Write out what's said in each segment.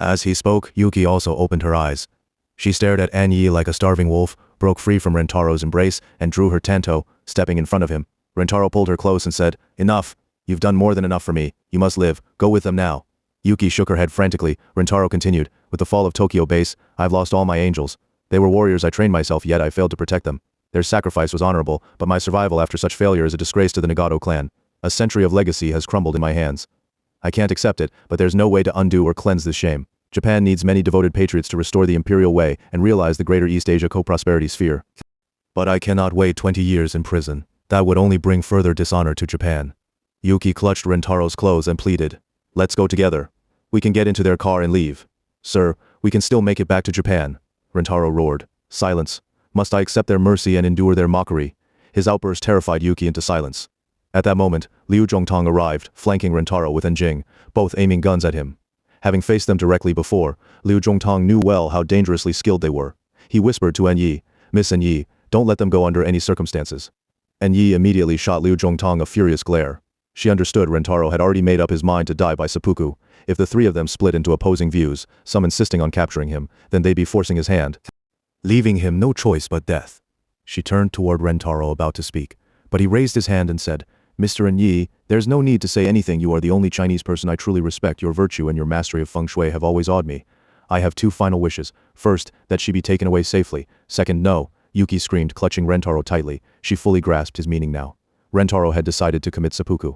As he spoke, Yuki also opened her eyes. She stared at An Yi like a starving wolf, broke free from Rentaro's embrace, and drew her tanto, stepping in front of him. Rentaro pulled her close and said, "Enough. You've done more than enough for me. You must live. Go with them now." Yuki shook her head frantically. Rentaro continued, "With the fall of Tokyo base, I've lost all my angels. They were warriors I trained myself, yet I failed to protect them. Their sacrifice was honorable, but my survival after such failure is a disgrace to the Nagato clan. A century of legacy has crumbled in my hands. I can't accept it, but there's no way to undo or cleanse this shame. Japan needs many devoted patriots to restore the imperial way and realize the greater East Asia co-prosperity sphere. But I cannot wait 20 years in prison. That would only bring further dishonor to Japan." Yuki clutched Rentaro's clothes and pleaded, "Let's go together. We can get into their car and leave." "Sir, we can still make it back to Japan." Rentaro roared. "Silence. Must I accept their mercy and endure their mockery?" His outburst terrified Yuki into silence. At that moment, Liu Zhongtong arrived, flanking Rentaro with Jing, both aiming guns at him. Having faced them directly before, Liu Zhongtong knew well how dangerously skilled they were. He whispered to An Yi, "Miss An Yi, don't let them go under any circumstances." An Yi immediately shot Liu Zhongtong a furious glare. She understood Rentaro had already made up his mind to die by seppuku. If the three of them split into opposing views, some insisting on capturing him, then they'd be forcing his hand, leaving him no choice but death. She turned toward Rentaro about to speak, but he raised his hand and said, "Mr. An Yi, there's no need to say anything. You are the only Chinese person I truly respect. Your virtue and your mastery of Feng Shui have always awed me. I have two final wishes. First, that she be taken away safely. Second, no." Yuki screamed, clutching Rentaro tightly. She fully grasped his meaning now. Rentaro had decided to commit seppuku.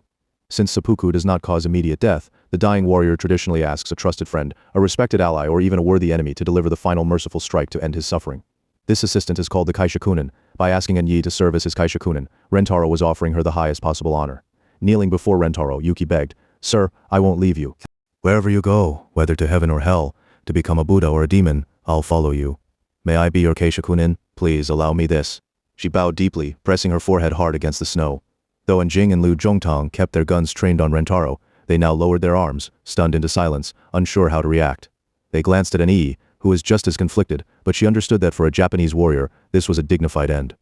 Since seppuku does not cause immediate death, the dying warrior traditionally asks a trusted friend, a respected ally, or even a worthy enemy to deliver the final merciful strike to end his suffering. This assistant is called the Kaishakunin. By asking An Yi to serve as his Kaishakunin, Rentaro was offering her the highest possible honor. Kneeling before Rentaro, Yuki begged, "Sir, I won't leave you. Wherever you go, whether to heaven or hell, to become a Buddha or a demon, I'll follow you. May I be your Kaishakunin? Please allow me this." She bowed deeply, pressing her forehead hard against the snow. Though Jing and Liu Zhongtong kept their guns trained on Rentaro, they now lowered their arms, stunned into silence, unsure how to react. They glanced at An Yi, who was just as conflicted, but she understood that for a Japanese warrior, this was a dignified end.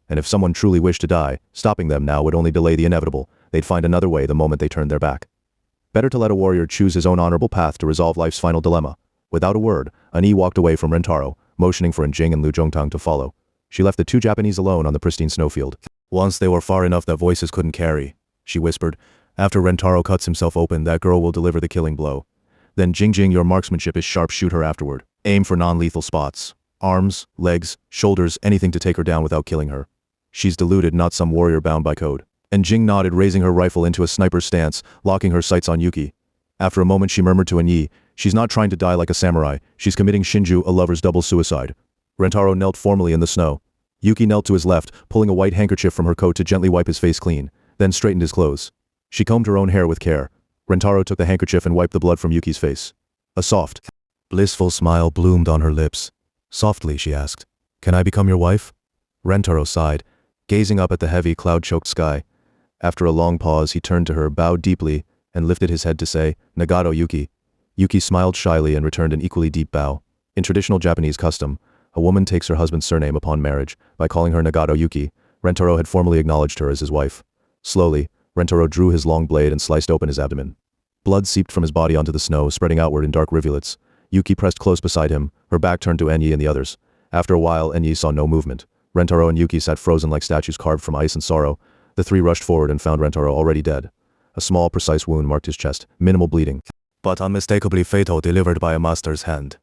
And if someone truly wished to die, stopping them now would only delay the inevitable. They'd find another way the moment they turned their back. Better to let a warrior choose his own honorable path to resolve life's final dilemma. Without a word, An Yi walked away from Rentaro, motioning for Jing and Liu Zhongtong to follow. She left the two Japanese alone on the pristine snowfield. "Once they were far enough that voices couldn't carry," she whispered. "After Rentaro cuts himself open, that girl will deliver the killing blow. Then Jing, your marksmanship is sharp, shoot her afterward. Aim for non-lethal spots. Arms, legs, shoulders, anything to take her down without killing her. She's deluded, not some warrior bound by code." And Jing nodded, raising her rifle into a sniper's stance, locking her sights on Yuki. After a moment she murmured to An Yi, "She's not trying to die like a samurai, she's committing Shinju, a lover's double suicide." Rentaro knelt formally in the snow. Yuki knelt to his left, pulling a white handkerchief from her coat to gently wipe his face clean, then straightened his clothes. She combed her own hair with care. Rentaro took the handkerchief and wiped the blood from Yuki's face. A soft, blissful smile bloomed on her lips. Softly she asked, "Can I become your wife?" Rentaro sighed, gazing up at the heavy cloud-choked sky. After a long pause he turned to her, bowed deeply, and lifted his head to say, "Nagato Yuki." Yuki smiled shyly and returned an equally deep bow. In traditional Japanese custom, a woman takes her husband's surname upon marriage. By calling her Nagato Yuki, Rentaro had formally acknowledged her as his wife. Slowly, Rentaro drew his long blade and sliced open his abdomen. Blood seeped from his body onto the snow, spreading outward in dark rivulets. Yuki pressed close beside him, her back turned to An Yi and the others. After a while, An Yi saw no movement. Rentaro and Yuki sat frozen like statues carved from ice and sorrow. The three rushed forward and found Rentaro already dead. A small, precise wound marked his chest, minimal bleeding, but unmistakably fatal, delivered by a master's hand.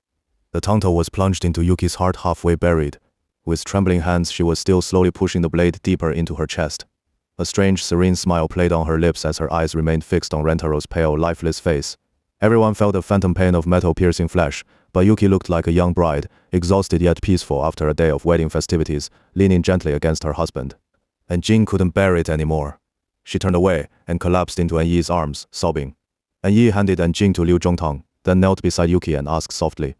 The tanto was plunged into Yuki's heart, halfway buried. With trembling hands, she was still slowly pushing the blade deeper into her chest. A strange, serene smile played on her lips as her eyes remained fixed on Rentaro's pale, lifeless face. Everyone felt the phantom pain of metal-piercing flesh, but Yuki looked like a young bride, exhausted yet peaceful after a day of wedding festivities, leaning gently against her husband. And Jing couldn't bear it anymore. She turned away and collapsed into An Yi's arms, sobbing. An Yi handed Jing to Liu Zhongtong, then knelt beside Yuki and asked softly,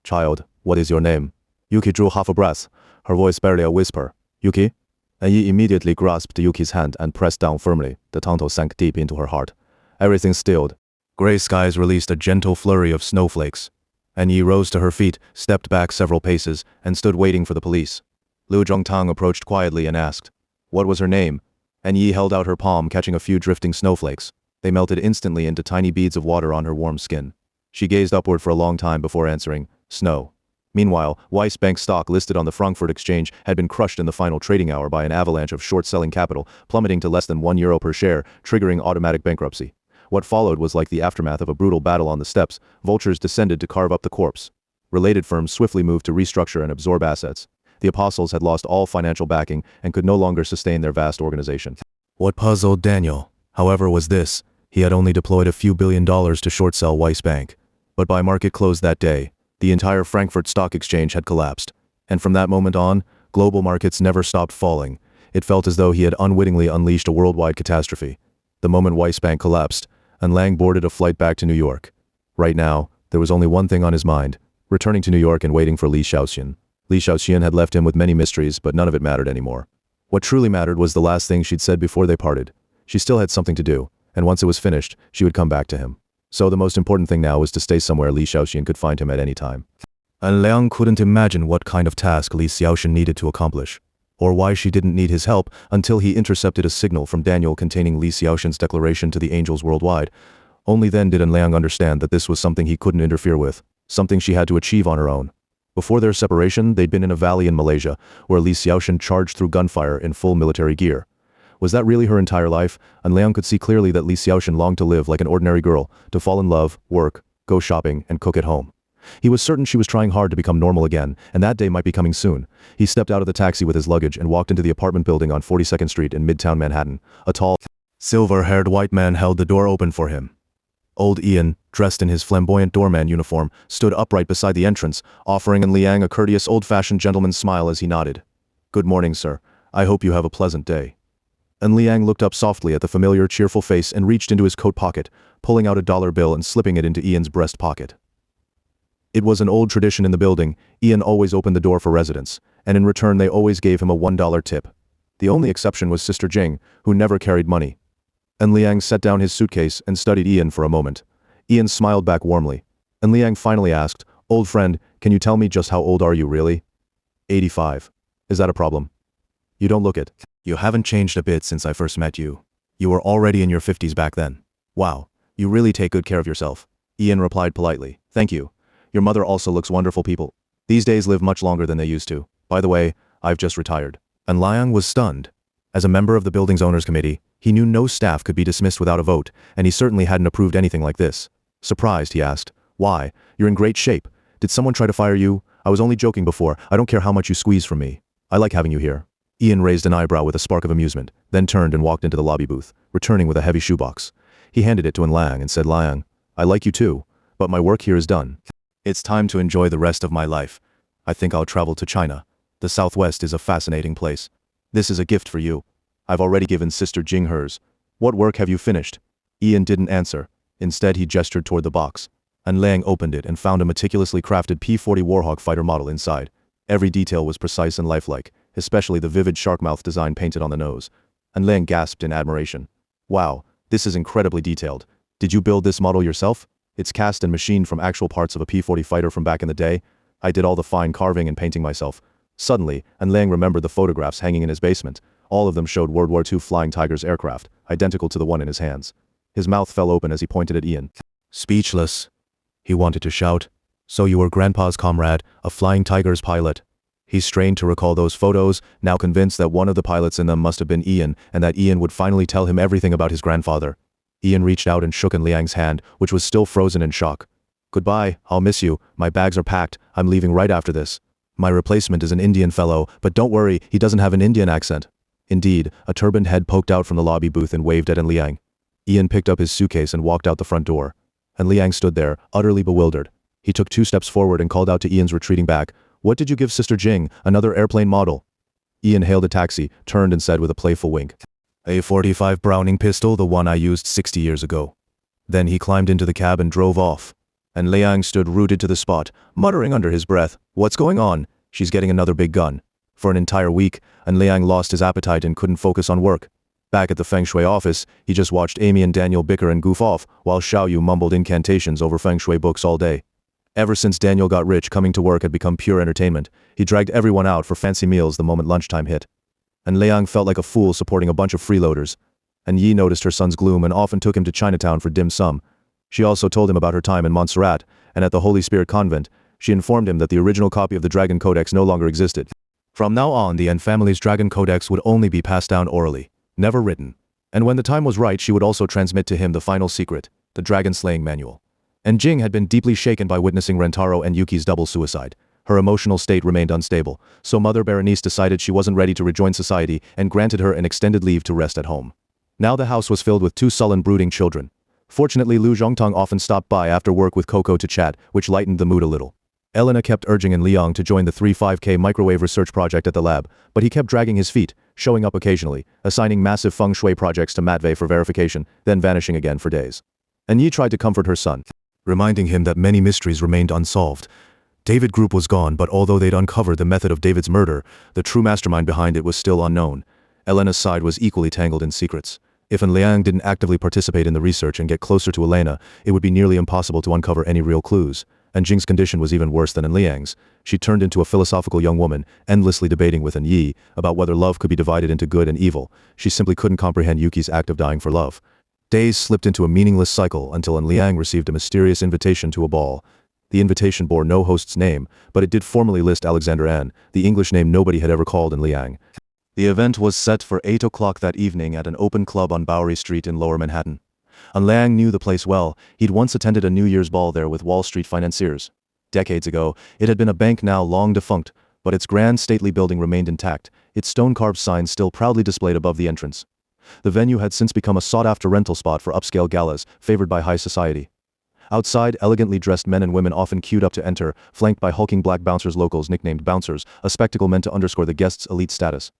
"Child, what is your name?" Yuki drew half a breath, her voice barely a whisper. "Yuki?" An Yi immediately grasped Yuki's hand and pressed down firmly. The tanto sank deep into her heart. Everything stilled. Gray skies released a gentle flurry of snowflakes. An Yi rose to her feet, stepped back several paces, and stood waiting for the police. Liu Zhongtang approached quietly and asked, "What was her name?" An Yi held out her palm, catching a few drifting snowflakes. They melted instantly into tiny beads of water on her warm skin. She gazed upward for a long time before answering, snow. Meanwhile, Weiss Bank stock listed on the Frankfurt exchange had been crushed in the final trading hour by an avalanche of short-selling capital, plummeting to less than €1 per share, triggering automatic bankruptcy. What followed was like the aftermath of a brutal battle on the steppes. Vultures descended to carve up the corpse. Related firms swiftly moved to restructure and absorb assets. The apostles had lost all financial backing and could no longer sustain their vast organization. What puzzled Daniel, however, was this: he had only deployed a few $1 billion to short-sell Weiss Bank. But by market close that day, the entire Frankfurt Stock Exchange had collapsed. And from that moment on, global markets never stopped falling. It felt as though he had unwittingly unleashed a worldwide catastrophe. The moment Weiss Bank collapsed, and Lang boarded a flight back to New York. Right now, there was only one thing on his mind: returning to New York and waiting for Li Shaoxian. Li Shaoxian had left him with many mysteries, but none of it mattered anymore. What truly mattered was the last thing she'd said before they parted. She still had something to do, and once it was finished, she would come back to him. So the most important thing now was to stay somewhere Li Shaoxian could find him at any time. And Liang couldn't imagine what kind of task Li Xiaoxian needed to accomplish, or why she didn't need his help until he intercepted a signal from Daniel containing Li Xiaoxian's declaration to the angels worldwide. Only then did Liang understand that this was something he couldn't interfere with, something she had to achieve on her own. Before their separation, they'd been in a valley in Malaysia, where Li Xiaoxian charged through gunfire in full military gear. Was that really her entire life? And Liang could see clearly that Li Xiaoxian longed to live like an ordinary girl, to fall in love, work, go shopping, and cook at home. He was certain she was trying hard to become normal again, and that day might be coming soon. He stepped out of the taxi with his luggage and walked into the apartment building on 42nd Street in Midtown Manhattan. A tall, silver-haired white man held the door open for him. Old Ian, dressed in his flamboyant doorman uniform, stood upright beside the entrance, offering Liang a courteous old-fashioned gentleman's smile as he nodded. "Good morning, sir. I hope you have a pleasant day." And Liang looked up softly at the familiar cheerful face and reached into his coat pocket, pulling out a dollar bill and slipping it into Ian's breast pocket. It was an old tradition in the building. Ian always opened the door for residents, and in return they always gave him a $1 tip. The only exception was Sister Jing, who never carried money. And Liang set down his suitcase and studied Ian for a moment. Ian smiled back warmly, and Liang finally asked, "Old friend, can you tell me just how old are you really?" 85. Is that a problem? You don't look it. You haven't changed a bit since I first met you. You were already in your 50s back then. Wow, you really take good care of yourself. Ian replied politely. Thank you. Your mother also looks wonderful. People these days live much longer than they used to. By the way, I've just retired. And Liang was stunned. As a member of the building's owners committee, he knew no staff could be dismissed without a vote, and he certainly hadn't approved anything like this. Surprised, he asked, "Why? You're in great shape. Did someone try to fire you? I was only joking before. I don't care how much you squeeze from me. I like having you here." Ian raised an eyebrow with a spark of amusement, then turned and walked into the lobby booth, returning with a heavy shoebox. He handed it to Liang and said, "Liang, I like you too, but my work here is done. It's time to enjoy the rest of my life. I think I'll travel to China. The Southwest is a fascinating place. This is a gift for you. I've already given Sister Jing hers. What work have you finished?" Ian didn't answer. Instead, he gestured toward the box, and Liang opened it and found a meticulously crafted P-40 Warhawk fighter model inside. Every detail was precise and lifelike, especially the vivid shark mouth design painted on the nose. And Liang gasped in admiration. "Wow, this is incredibly detailed. Did you build this model yourself? It's cast and machined from actual parts of a P-40 fighter from back in the day. I did all the fine carving and painting myself." Suddenly, Liang remembered the photographs hanging in his basement. All of them showed World War II Flying Tigers aircraft, identical to the one in his hands. His mouth fell open as he pointed at Ian. Speechless. He wanted to shout. "So you were Grandpa's comrade, a Flying Tigers pilot." He strained to recall those photos, now convinced that one of the pilots in them must have been Ian, and that Ian would finally tell him everything about his grandfather. Ian reached out and shook Liang's hand, which was still frozen in shock. "Goodbye, I'll miss you. My bags are packed. I'm leaving right after this. My replacement is an Indian fellow, but don't worry, he doesn't have an Indian accent." Indeed, a turbaned head poked out from the lobby booth and waved at Liang. Ian picked up his suitcase and walked out the front door. And Liang stood there, utterly bewildered. He took 2 steps forward and called out to Ian's retreating back, "What did you give Sister Jing? Another airplane model?" Ian hailed a taxi, turned and said with a playful wink, "A 45 Browning pistol, the one I used 60 years ago." Then he climbed into the cab and drove off. And Liang stood rooted to the spot, muttering under his breath, "What's going on? She's getting another big gun." For an entire week, and Liang lost his appetite and couldn't focus on work. Back at the Feng Shui office, he just watched Amy and Daniel bicker and goof off, while Xiaoyu mumbled incantations over Feng Shui books all day. Ever since Daniel got rich, coming to work had become pure entertainment. He dragged everyone out for fancy meals the moment lunchtime hit. And Liang felt like a fool supporting a bunch of freeloaders. And Yi noticed her son's gloom and often took him to Chinatown for dim sum. She also told him about her time in Montserrat, and at the Holy Spirit Convent, she informed him that the original copy of the Dragon Codex no longer existed. From now on, the An family's Dragon Codex would only be passed down orally, never written. And when the time was right, she would also transmit to him the final secret, the dragon-slaying manual. And Jing had been deeply shaken by witnessing Rentaro and Yuki's double suicide. Her emotional state remained unstable, so Mother Berenice decided she wasn't ready to rejoin society and granted her an extended leave to rest at home. Now the house was filled with two sullen, brooding children. Fortunately, Lu Zhongtong often stopped by after work with Coco to chat, which lightened the mood a little. Elena kept urging in Liang to join the 35K microwave research project at the lab, but he kept dragging his feet, showing up occasionally, assigning massive Feng Shui projects to Matvei for verification, then vanishing again for days. And Yi tried to comfort her son, reminding him that many mysteries remained unsolved. David Group was gone, but although they'd uncovered the method of David's murder, the true mastermind behind it was still unknown. Elena's side was equally tangled in secrets. If Liang didn't actively participate in the research and get closer to Elena, it would be nearly impossible to uncover any real clues. And Jing's condition was even worse than in Liang's. She turned into a philosophical young woman, endlessly debating with Yi about whether love could be divided into good and evil. She simply couldn't comprehend Yuki's act of dying for love. Days slipped into a meaningless cycle until Liang received a mysterious invitation to a ball. The invitation bore no host's name, but it did formally list Alexander An, the English name nobody had ever called in Liang. The event was set for 8 o'clock that evening at an open club on Bowery Street in Lower Manhattan. Liang knew the place well. He'd once attended a New Year's ball there with Wall Street financiers. Decades ago, it had been a bank now long defunct, but its grand stately building remained intact, its stone-carved sign still proudly displayed above the entrance. The venue had since become a sought-after rental spot for upscale galas, favored by high society. Outside, elegantly dressed men and women often queued up to enter, flanked by hulking black bouncers, locals nicknamed bouncers, a spectacle meant to underscore the guests' elite status.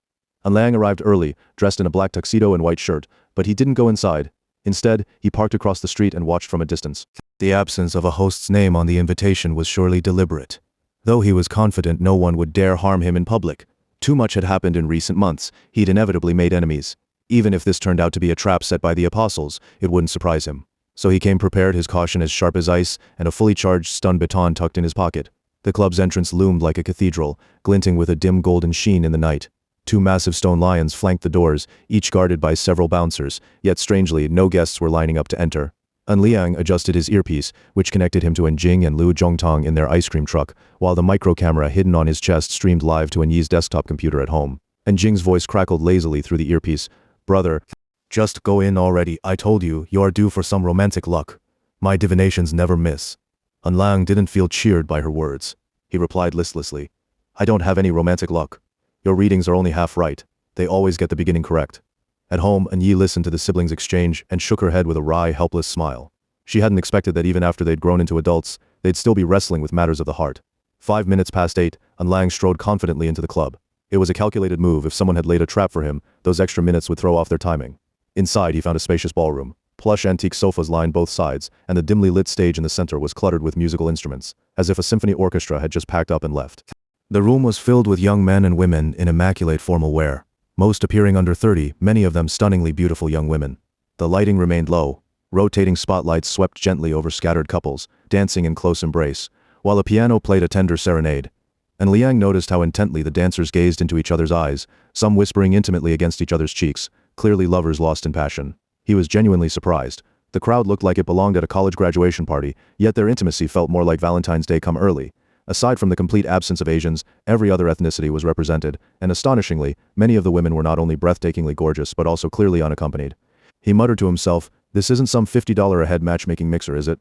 Liang arrived early, dressed in a black tuxedo and white shirt, but he didn't go inside. Instead, he parked across the street and watched from a distance. The absence of a host's name on the invitation was surely deliberate. Though he was confident no one would dare harm him in public. Too much had happened in recent months, he'd inevitably made enemies. Even if this turned out to be a trap set by the apostles, it wouldn't surprise him. So he came prepared, his caution as sharp as ice, and a fully charged stun baton tucked in his pocket. The club's entrance loomed like a cathedral, glinting with a dim golden sheen in the night. Two massive stone lions flanked the doors, each guarded by several bouncers, yet strangely, no guests were lining up to enter. Liang adjusted his earpiece, which connected him to Jing and Lu Zhongtong in their ice cream truck, while the micro camera hidden on his chest streamed live to Yi's desktop computer at home. Jing's voice crackled lazily through the earpiece. "Brother, just go in already. I told you, you're due for some romantic luck. My divinations never miss." Liang didn't feel cheered by her words. He replied listlessly, "I don't have any romantic luck. Your readings are only half right. They always get the beginning correct." At home, Yi listened to the siblings' exchange and shook her head with a wry, helpless smile. She hadn't expected that even after they'd grown into adults, they'd still be wrestling with matters of the heart. 5 minutes past 8, Liang strode confidently into the club. It was a calculated move. If someone had laid a trap for him, those extra minutes would throw off their timing. Inside, he found a spacious ballroom. Plush antique sofas lined both sides, and the dimly lit stage in the center was cluttered with musical instruments, as if a symphony orchestra had just packed up and left. The room was filled with young men and women in immaculate formal wear, most appearing under 30, many of them stunningly beautiful young women. The lighting remained low. Rotating spotlights swept gently over scattered couples, dancing in close embrace, while a piano played a tender serenade. Liang noticed how intently the dancers gazed into each other's eyes, some whispering intimately against each other's cheeks, clearly lovers lost in passion. He was genuinely surprised. The crowd looked like it belonged at a college graduation party, yet their intimacy felt more like Valentine's Day come early. Aside from the complete absence of Asians, every other ethnicity was represented, and astonishingly, many of the women were not only breathtakingly gorgeous but also clearly unaccompanied. He muttered to himself, "This isn't some $50 a head matchmaking mixer, is it?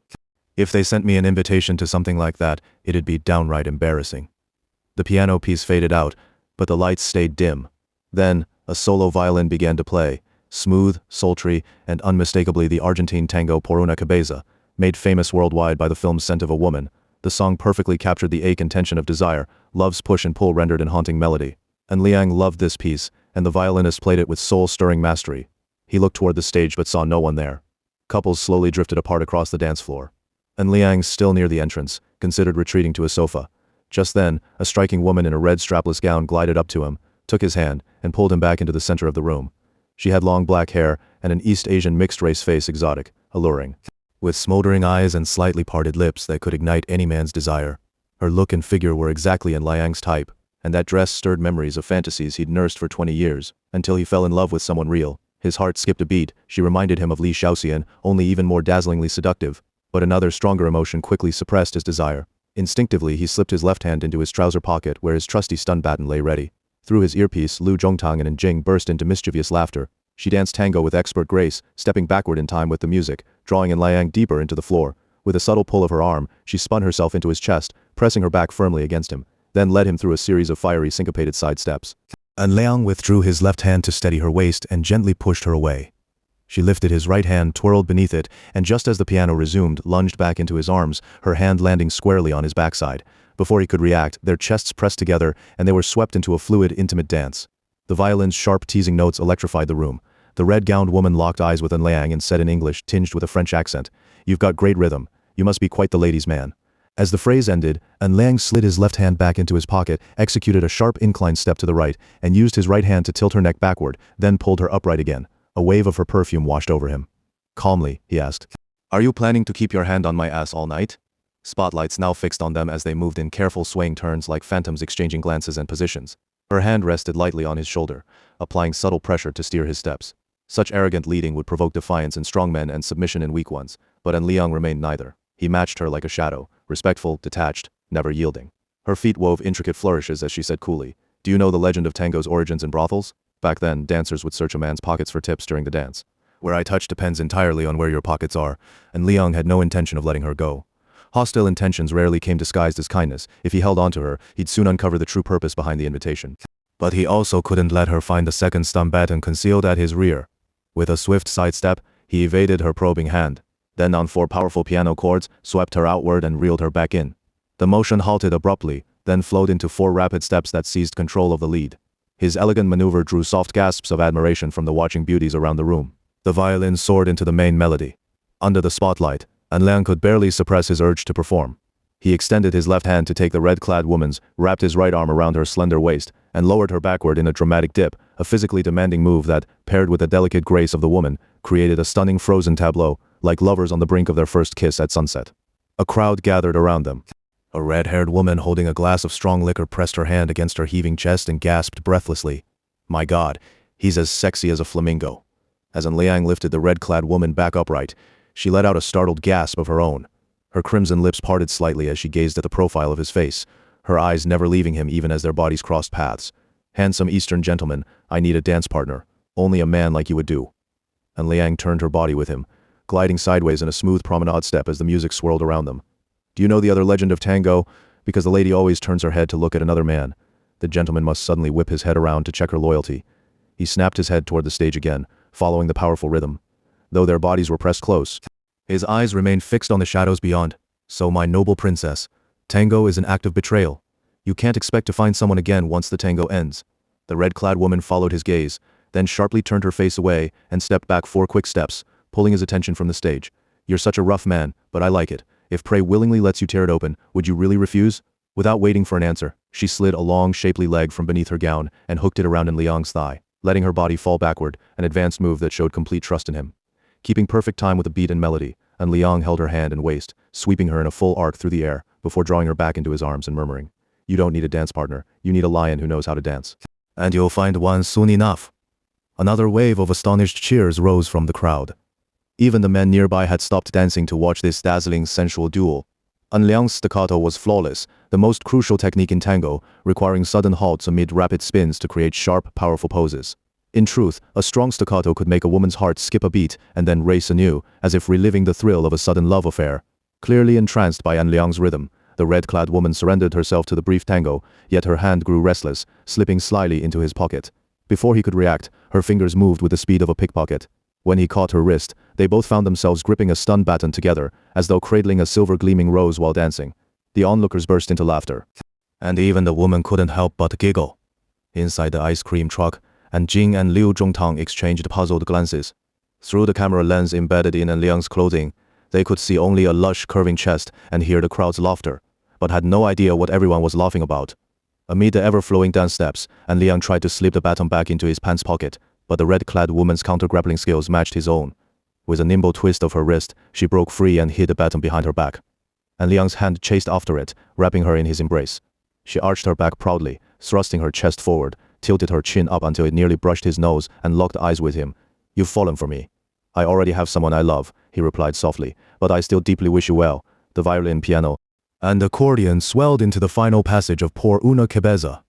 If they sent me an invitation to something like that, it'd be downright embarrassing." The piano piece faded out, but the lights stayed dim. Then, a solo violin began to play, smooth, sultry, and unmistakably the Argentine tango Por una cabeza, made famous worldwide by the film's Scent of a Woman. The song perfectly captured the ache and tension of desire, love's push and pull rendered in haunting melody. Liang loved this piece, and the violinist played it with soul-stirring mastery. He looked toward the stage but saw no one there. Couples slowly drifted apart across the dance floor. Liang, still near the entrance, considered retreating to a sofa. Just then, a striking woman in a red strapless gown glided up to him, took his hand, and pulled him back into the center of the room. She had long black hair and an East Asian mixed-race face, exotic, alluring, with smoldering eyes and slightly parted lips that could ignite any man's desire. Her look and figure were exactly in Liang's type, and that dress stirred memories of fantasies he'd nursed for 20 years, until he fell in love with someone real. His heart skipped a beat. She reminded him of Li Shaoxian, only even more dazzlingly seductive. but another stronger emotion quickly suppressed his desire. Instinctively, he slipped his left hand into his trouser pocket where his trusty stun baton lay ready. Through his earpiece, Lu Zhongtang and Jing burst into mischievous laughter. She danced tango with expert grace, stepping backward in time with the music, drawing Liang deeper into the floor. With a subtle pull of her arm, she spun herself into his chest, pressing her back firmly against him, then led him through a series of fiery syncopated side steps. Liang withdrew his left hand to steady her waist and gently pushed her away. She lifted his right hand, twirled beneath it, and just as the piano resumed, lunged back into his arms, her hand landing squarely on his backside. Before he could react, their chests pressed together, and they were swept into a fluid, intimate dance. The violin's sharp, teasing notes electrified the room. The red-gowned woman locked eyes with Liang and said in English, tinged with a French accent, "You've got great rhythm. You must be quite the ladies' man." As the phrase ended, Liang slid his left hand back into his pocket, executed a sharp incline step to the right, and used his right hand to tilt her neck backward, then pulled her upright again. A wave of her perfume washed over him. Calmly, he asked, "Are you planning to keep your hand on my ass all night?" Spotlights now fixed on them as they moved in careful swaying turns like phantoms exchanging glances and positions. Her hand rested lightly on his shoulder, applying subtle pressure to steer his steps. Such arrogant leading would provoke defiance in strong men and submission in weak ones, but Liang remained neither. He matched her like a shadow, respectful, detached, never yielding. Her feet wove intricate flourishes as she said coolly, "Do you know the legend of tango's origins in brothels? Back then, dancers would search a man's pockets for tips during the dance. Where I touch depends entirely on where your pockets are," and Liang had no intention of letting her go. Hostile intentions rarely came disguised as kindness. If he held on to her, he'd soon uncover the true purpose behind the invitation. But he also couldn't let her find the second stun baton concealed at his rear. With a swift sidestep, he evaded her probing hand. Then on 4 powerful piano chords, swept her outward and reeled her back in. The motion halted abruptly, then flowed into 4 rapid steps that seized control of the lead. His elegant maneuver drew soft gasps of admiration from the watching beauties around the room. The violin soared into the main melody. Under the spotlight, Liang could barely suppress his urge to perform. He extended his left hand to take the red-clad woman's, wrapped his right arm around her slender waist, and lowered her backward in a dramatic dip, a physically demanding move that, paired with the delicate grace of the woman, created a stunning frozen tableau, like lovers on the brink of their first kiss at sunset. A crowd gathered around them. A red-haired woman holding a glass of strong liquor pressed her hand against her heaving chest and gasped breathlessly, "My God, he's as sexy as a flamingo." As Liang lifted the red-clad woman back upright, she let out a startled gasp of her own. Her crimson lips parted slightly as she gazed at the profile of his face, her eyes never leaving him even as their bodies crossed paths. "Handsome Eastern gentleman, I need a dance partner. Only a man like you would do." And Liang turned her body with him, gliding sideways in a smooth promenade step as the music swirled around them. "Do you know the other legend of tango? Because the lady always turns her head to look at another man. The gentleman must suddenly whip his head around to check her loyalty." He snapped his head toward the stage again, following the powerful rhythm. Though their bodies were pressed close, his eyes remained fixed on the shadows beyond. "So my noble princess, tango is an act of betrayal. You can't expect to find someone again once the tango ends." The red-clad woman followed his gaze, then sharply turned her face away and stepped back 4 quick steps, pulling his attention from the stage. "You're such a rough man, but I like it. If prey willingly lets you tear it open, would you really refuse?" Without waiting for an answer, she slid a long, shapely leg from beneath her gown and hooked it around Liang's thigh, letting her body fall backward, an advanced move that showed complete trust in him. Keeping perfect time with the beat and melody, Liang held her hand and waist, sweeping her in a full arc through the air, before drawing her back into his arms and murmuring, "You don't need a dance partner, you need a lion who knows how to dance. And you'll find one soon enough." Another wave of astonished cheers rose from the crowd. Even the men nearby had stopped dancing to watch this dazzling sensual duel. Liang's staccato was flawless, the most crucial technique in tango, requiring sudden halts amid rapid spins to create sharp, powerful poses. In truth, a strong staccato could make a woman's heart skip a beat and then race anew, as if reliving the thrill of a sudden love affair. Clearly entranced by Liang's rhythm, the red-clad woman surrendered herself to the brief tango, yet her hand grew restless, slipping slyly into his pocket. Before he could react, her fingers moved with the speed of a pickpocket. When he caught her wrist, they both found themselves gripping a stun baton together, as though cradling a silver-gleaming rose while dancing. The onlookers burst into laughter. And even the woman couldn't help but giggle. Inside the ice cream truck, and Jing and Liu Zhongtang exchanged puzzled glances. Through the camera lens embedded in Liang's clothing, they could see only a lush, curving chest and hear the crowd's laughter, but had no idea what everyone was laughing about. Amid the ever-flowing dance steps, Liang tried to slip the baton back into his pants pocket, but the red-clad woman's counter-grappling skills matched his own. With a nimble twist of her wrist, she broke free and hid the baton behind her back. Liang's hand chased after it, wrapping her in his embrace. She arched her back proudly, thrusting her chest forward, tilted her chin up until it nearly brushed his nose, and locked eyes with him. "You've fallen for me. I already have someone I love," he replied softly, but I still deeply wish you well. The violin, piano, and accordion swelled into the final passage of Por una cabeza.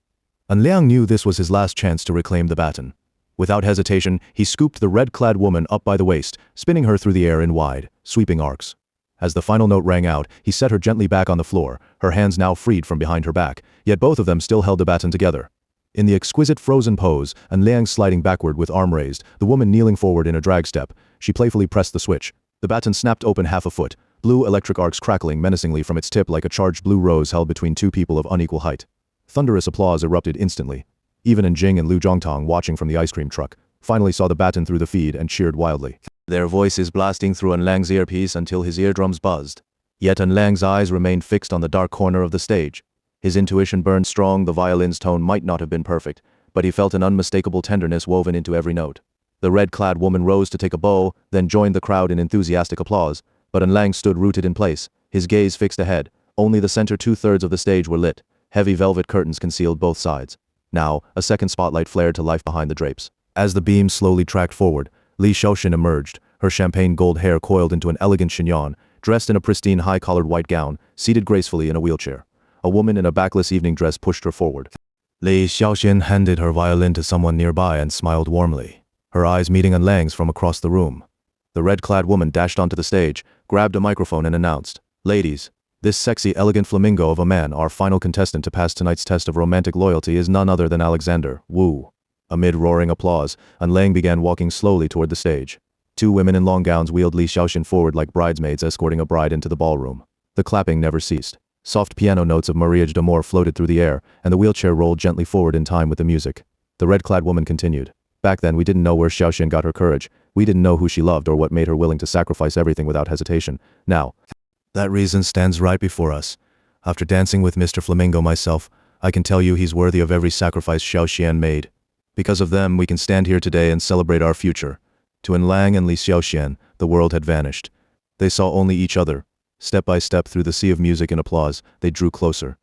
And Liang knew this was his last chance to reclaim the baton. Without hesitation, he scooped the red-clad woman up by the waist, spinning her through the air in wide, sweeping arcs. As the final note rang out, he set her gently back on the floor, her hands now freed from behind her back, yet both of them still held the baton together. In the exquisite frozen pose, and Liang sliding backward with arm raised, the woman kneeling forward in a drag step, she playfully pressed the switch. The baton snapped open half a foot, blue electric arcs crackling menacingly from its tip like a charged blue rose held between two people of unequal height. Thunderous applause erupted instantly. Even Jing and Lu Zhongtong, watching from the ice cream truck, finally saw the baton through the feed and cheered wildly. Their voices blasting through Lang's earpiece until his eardrums buzzed. Yet Lang's eyes remained fixed on the dark corner of the stage. His intuition burned strong. The violin's tone might not have been perfect, but he felt an unmistakable tenderness woven into every note. The red-clad woman rose to take a bow, then joined the crowd in enthusiastic applause, but Lang stood rooted in place, his gaze fixed ahead. Only the center two-thirds of the stage were lit. Heavy velvet curtains concealed both sides. Now, a second spotlight flared to life behind the drapes. As the beam slowly tracked forward, Li Xiaoxin emerged, her champagne gold hair coiled into an elegant chignon, dressed in a pristine high-collared white gown, seated gracefully in a wheelchair. A woman in a backless evening dress pushed her forward. Li Xiaoxin handed her violin to someone nearby and smiled warmly, her eyes meeting Lang's from across the room. The red-clad woman dashed onto the stage, grabbed a microphone and announced, "Ladies, this sexy, elegant flamingo of a man, our final contestant to pass tonight's test of romantic loyalty, is none other than Alexander Wu." Amid roaring applause, Lang began walking slowly toward the stage. Two women in long gowns wheeled Li Xiaoxin forward like bridesmaids escorting a bride into the ballroom. The clapping never ceased. Soft piano notes of Mariage d'Amour floated through the air, and the wheelchair rolled gently forward in time with the music. The red-clad woman continued. "Back then we didn't know where Xiaoxin got her courage. We didn't know who she loved or what made her willing to sacrifice everything without hesitation. Now, that reason stands right before us. After dancing with Mr. Flamingo myself, I can tell you he's worthy of every sacrifice Xiaoxian made. Because of them, we can stand here today and celebrate our future." To Lang and Li Xiaoxian, the world had vanished. They saw only each other. Step by step through the sea of music and applause, they drew closer.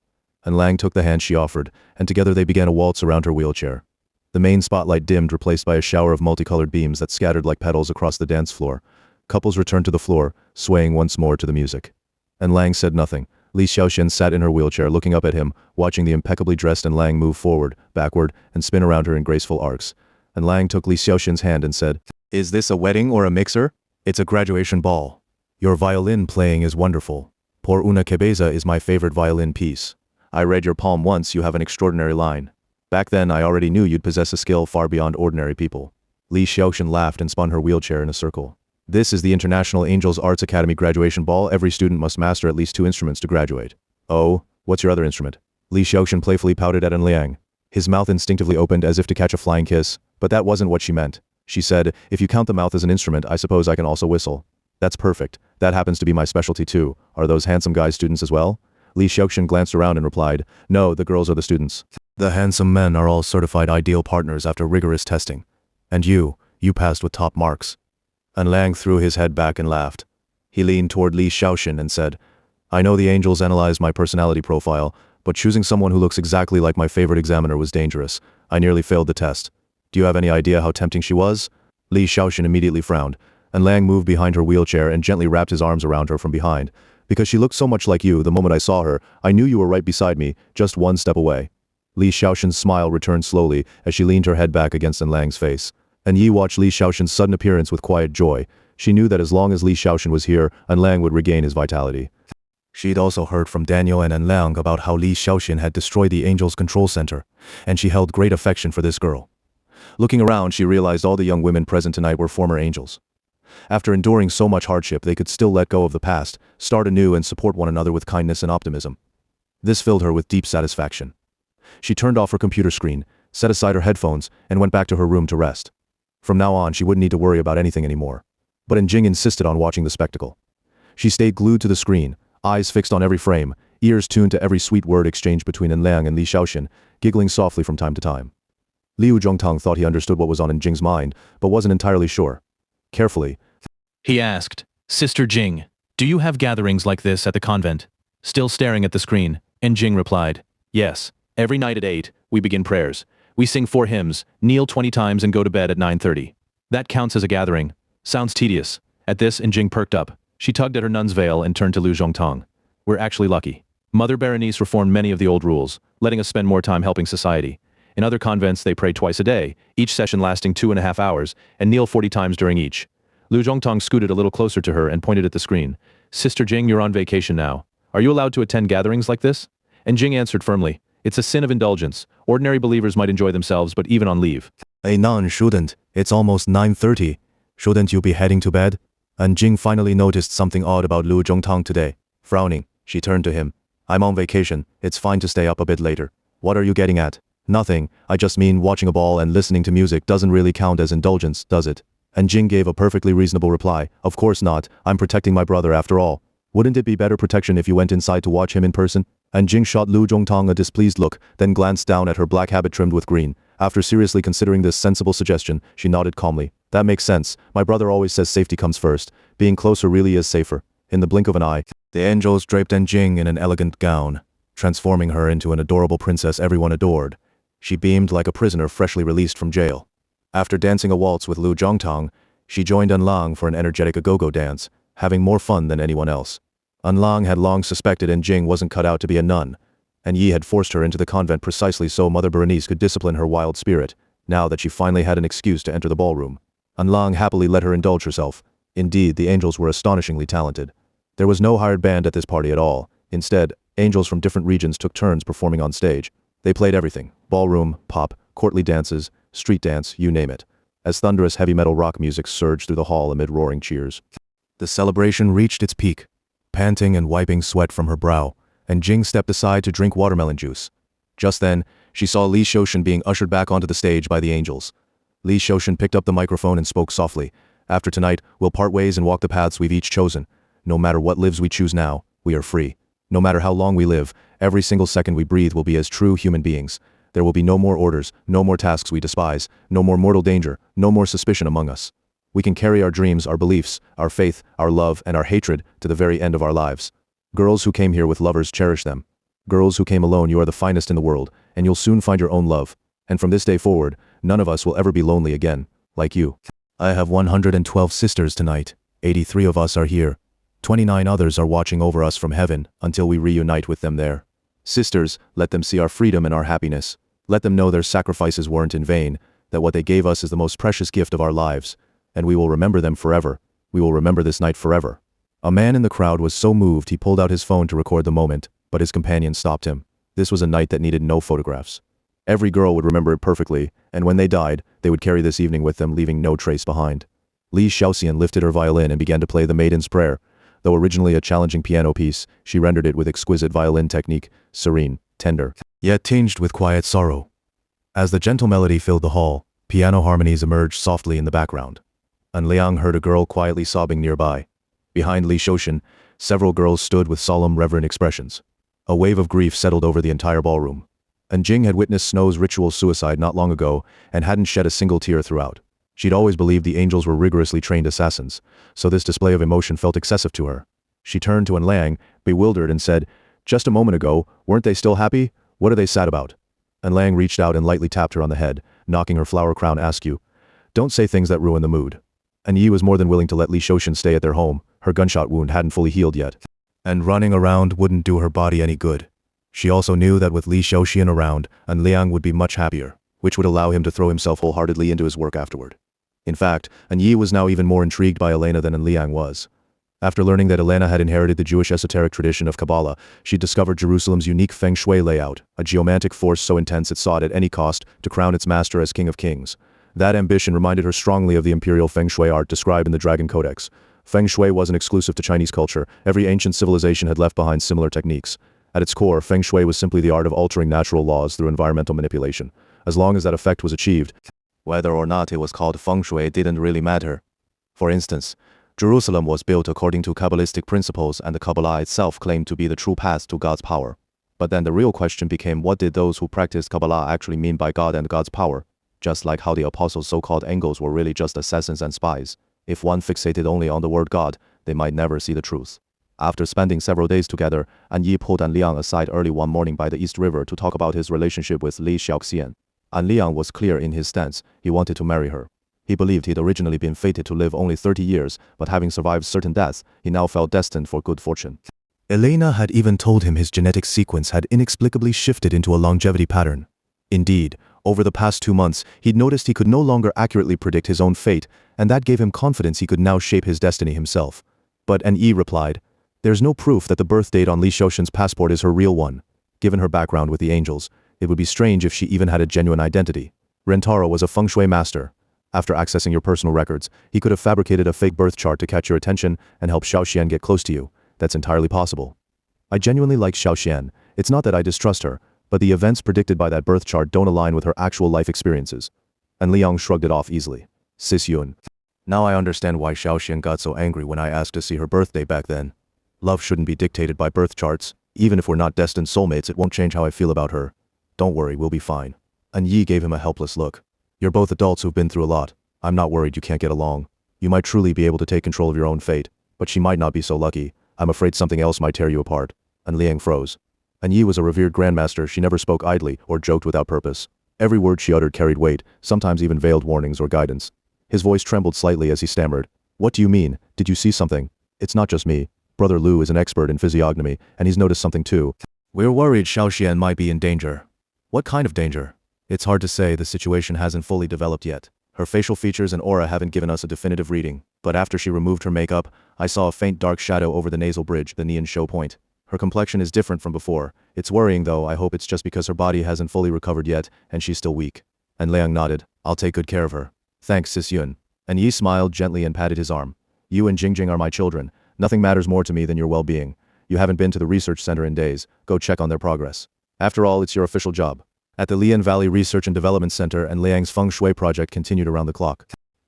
Lang took the hand she offered, and together they began a waltz around her wheelchair. The main spotlight dimmed, replaced by a shower of multicolored beams that scattered like petals across the dance floor. Couples returned to the floor, swaying once more to the music. Lang said nothing. Li Xiaoxian sat in her wheelchair looking up at him, watching the impeccably dressed Lang move forward, backward, and spin around her in graceful arcs. Lang took Li Xiaoxian's hand and said, "Is this a wedding or a mixer? It's a graduation ball. Your violin playing is wonderful. Por una cabeza is my favorite violin piece. I read your palm once. You have an extraordinary line. Back then I already knew you'd possess a skill far beyond ordinary people." Li Xiaoxian laughed and spun her wheelchair in a circle. "This is the International Angels Arts Academy graduation ball. Every student must master at least 2 instruments to graduate." "Oh, what's your other instrument?" Li Xiaoxian playfully pouted at Liang. His mouth instinctively opened as if to catch a flying kiss, but that wasn't what she meant. She said, "If you count the mouth as an instrument, I suppose I can also whistle." "That's perfect. That happens to be my specialty too. Are those handsome guys students as well?" Li Xiaoxian glanced around and replied, "No, the girls are the students. The handsome men are all certified ideal partners after rigorous testing. And you passed with top marks." Lang threw his head back and laughed. He leaned toward Li Xiaoxian and said, "I know the angels analyzed my personality profile, but choosing someone who looks exactly like my favorite examiner was dangerous. I nearly failed the test. Do you have any idea how tempting she was?" Li Xiaoxian immediately frowned, and Lang moved behind her wheelchair and gently wrapped his arms around her from behind. "Because she looked so much like you, the moment I saw her, I knew you were right beside me, just one step away." Li Xiaoxian's smile returned slowly as she leaned her head back against Lang's face. And Yi watched Li Xiaoxian's sudden appearance with quiet joy. She knew that as long as Li Xiaoxian was here, Lang would regain his vitality. She'd also heard from Daniel and Lang about how Li Xiaoxian had destroyed the Angels Control Center, and she held great affection for this girl. Looking around, she realized all the young women present tonight were former angels. After enduring so much hardship, they could still let go of the past, start anew and support one another with kindness and optimism. This filled her with deep satisfaction. She turned off her computer screen, set aside her headphones, and went back to her room to rest. From now on, she wouldn't need to worry about anything anymore. But Jing insisted on watching the spectacle. She stayed glued to the screen, eyes fixed on every frame, ears tuned to every sweet word exchanged between Lang and Li Xiaoxian, giggling softly from time to time. Liu Zhongtang thought he understood what was on Jing's mind, but wasn't entirely sure. Carefully, he asked, "Sister Jing, do you have gatherings like this at the convent?" Still staring at the screen, Jing replied, "Yes, every night at 8, we begin prayers. We sing 4 hymns, kneel 20 times and go to bed at 9:30. That counts as a gathering. Sounds tedious. At this, Jing perked up. She tugged at her nun's veil and turned to Lu Zhongtong. We're actually lucky. Mother Berenice reformed many of the old rules, letting us spend more time helping society. In other convents, they pray twice a day, each session lasting 2.5 hours, and kneel 40 times during each. Lu Zhongtong scooted a little closer to her and pointed at the screen. Sister Jing, you're on vacation now. Are you allowed to attend gatherings like this? And Jing answered firmly, it's a sin of indulgence. Ordinary believers might enjoy themselves, but even on leave. A nun shouldn't. It's almost 9:30. Shouldn't you be heading to bed? And Jing finally noticed something odd about Lu Zhongtang today. Frowning, she turned to him. I'm on vacation. It's fine to stay up a bit later. What are you getting at? Nothing. I just mean watching a ball and listening to music doesn't really count as indulgence, does it? And Jing gave a perfectly reasonable reply. Of course not. I'm protecting my brother after all. Wouldn't it be better protection if you went inside to watch him in person? And Jing shot Lu Zhongtang a displeased look, then glanced down at her black habit trimmed with green. After seriously considering this sensible suggestion, she nodded calmly. That makes sense. My brother always says safety comes first. Being closer really is safer. In the blink of an eye, the angels draped Jing in an elegant gown, transforming her into an adorable princess everyone adored. She beamed like a prisoner freshly released from jail. After dancing a waltz with Lu Zhongtang, she joined Lang for an energetic go-go dance, having more fun than anyone else. Lang had long suspected Jing wasn't cut out to be a nun, and Yi had forced her into the convent precisely so Mother Berenice could discipline her wild spirit, now that she finally had an excuse to enter the ballroom. Lang happily let her indulge herself. Indeed, the angels were astonishingly talented. There was no hired band at this party at all. Instead, angels from different regions took turns performing on stage. They played everything: ballroom, pop, courtly dances, street dance, you name it, as thunderous heavy metal rock music surged through the hall amid roaring cheers. The celebration reached its peak. Panting and wiping sweat from her brow, Jing stepped aside to drink watermelon juice. Just then, she saw Li Shoshan being ushered back onto the stage by the angels. Li Shoshan picked up the microphone and spoke softly. After tonight, we'll part ways and walk the paths we've each chosen. No matter what lives we choose now, we are free. No matter how long we live, every single second we breathe will be as true human beings. There will be no more orders, no more tasks we despise, no more mortal danger, no more suspicion among us. We can carry our dreams, our beliefs, our faith, our love, and our hatred to the very end of our lives. Girls who came here with lovers cherish them. Girls who came alone, you are the finest in the world, and you'll soon find your own love. And from this day forward, none of us will ever be lonely again, like you. I have 112 sisters tonight. 83 of us are here. 29 others are watching over us from heaven until we reunite with them there. Sisters, let them see our freedom and our happiness. Let them know their sacrifices weren't in vain, that what they gave us is the most precious gift of our lives. And we will remember them forever. We will remember this night forever. A man in the crowd was so moved he pulled out his phone to record the moment, but his companion stopped him. This was a night that needed no photographs. Every girl would remember it perfectly, and when they died, they would carry this evening with them, leaving no trace behind. Li Xiaoxian lifted her violin and began to play the Maiden's Prayer. Though originally a challenging piano piece, she rendered it with exquisite violin technique, serene, tender, yet tinged with quiet sorrow. As the gentle melody filled the hall, piano harmonies emerged softly in the background. Liang heard a girl quietly sobbing nearby. Behind Li Shoshan, several girls stood with solemn, reverent expressions. A wave of grief settled over the entire ballroom. Jing had witnessed Snow's ritual suicide not long ago and hadn't shed a single tear throughout. She'd always believed the angels were rigorously trained assassins, so this display of emotion felt excessive to her. She turned to Liang, bewildered, and said, "Just a moment ago, weren't they still happy? What are they sad about?" Liang reached out and lightly tapped her on the head, knocking her flower crown askew. "Don't say things that ruin the mood." And Yi was more than willing to let Li Shoshan stay at their home. Her gunshot wound hadn't fully healed yet. And running around wouldn't do her body any good. She also knew that with Li Shoshan around, Liang would be much happier, which would allow him to throw himself wholeheartedly into his work afterward. In fact, Yi was now even more intrigued by Elena than Liang was. After learning that Elena had inherited the Jewish esoteric tradition of Kabbalah, she discovered Jerusalem's unique Feng Shui layout, a geomantic force so intense it sought at any cost to crown its master as King of Kings. That ambition reminded her strongly of the imperial Feng Shui art described in the Dragon Codex. Feng Shui wasn't exclusive to Chinese culture. Every ancient civilization had left behind similar techniques. At its core, Feng Shui was simply the art of altering natural laws through environmental manipulation. As long as that effect was achieved, whether or not it was called Feng Shui didn't really matter. For instance, Jerusalem was built according to Kabbalistic principles, and the Kabbalah itself claimed to be the true path to God's power. But then the real question became, what did those who practiced Kabbalah actually mean by God and God's power? Just like how the apostles' so-called angels were really just assassins and spies. If one fixated only on the word God, they might never see the truth. After spending several days together, Yi pulled Liang aside early one morning by the East River to talk about his relationship with Li Xiaoxian. Liang was clear in his stance. He wanted to marry her. He believed he'd originally been fated to live only 30 years, but having survived certain deaths, he now felt destined for good fortune. Elena had even told him his genetic sequence had inexplicably shifted into a longevity pattern. Indeed, over the past 2 months, he'd noticed he could no longer accurately predict his own fate, and that gave him confidence he could now shape his destiny himself. But An-Yi replied, "There's no proof that the birth date on Li Xiaoshen's passport is her real one. Given her background with the angels, it would be strange if she even had a genuine identity. Rentaro was a Feng Shui master. After accessing your personal records, he could have fabricated a fake birth chart to catch your attention and help Xiaoxian get close to you. That's entirely possible. I genuinely like Xiaoxian. It's not that I distrust her, but the events predicted by that birth chart don't align with her actual life experiences." And Liang shrugged it off easily. Sis Yun. Now I understand why Xiaoxian got so angry when I asked to see her birthday back then. Love shouldn't be dictated by birth charts. Even if we're not destined soulmates, it won't change how I feel about her. Don't worry, we'll be fine. An-Yi gave him a helpless look. You're both adults who've been through a lot. I'm not worried you can't get along. You might truly be able to take control of your own fate, but she might not be so lucky. I'm afraid something else might tear you apart. And Liang froze. An-Yi was a revered grandmaster. She never spoke idly or joked without purpose. Every word she uttered carried weight, sometimes even veiled warnings or guidance. His voice trembled slightly as he stammered. What do you mean? Did you see something? It's not just me. Brother Lu is an expert in physiognomy, and he's noticed something too. We're worried Xiaoxian might be in danger. What kind of danger? It's hard to say, the situation hasn't fully developed yet. Her facial features and aura haven't given us a definitive reading, but after she removed her makeup, I saw a faint dark shadow over the nasal bridge, the Nian Shou point. Her complexion is different from before. It's worrying though. I hope it's just because her body hasn't fully recovered yet, and she's still weak. And Liang nodded. I'll take good care of her. Thanks, Sis Yun. And Yi smiled gently and patted his arm. You and Jingjing are my children. Nothing matters more to me than your well-being. You haven't been to the research center in days. Go check on their progress. After all, it's your official job. At the Lian Valley Research and Development Center, and Liang's Feng Shui project continued around the clock.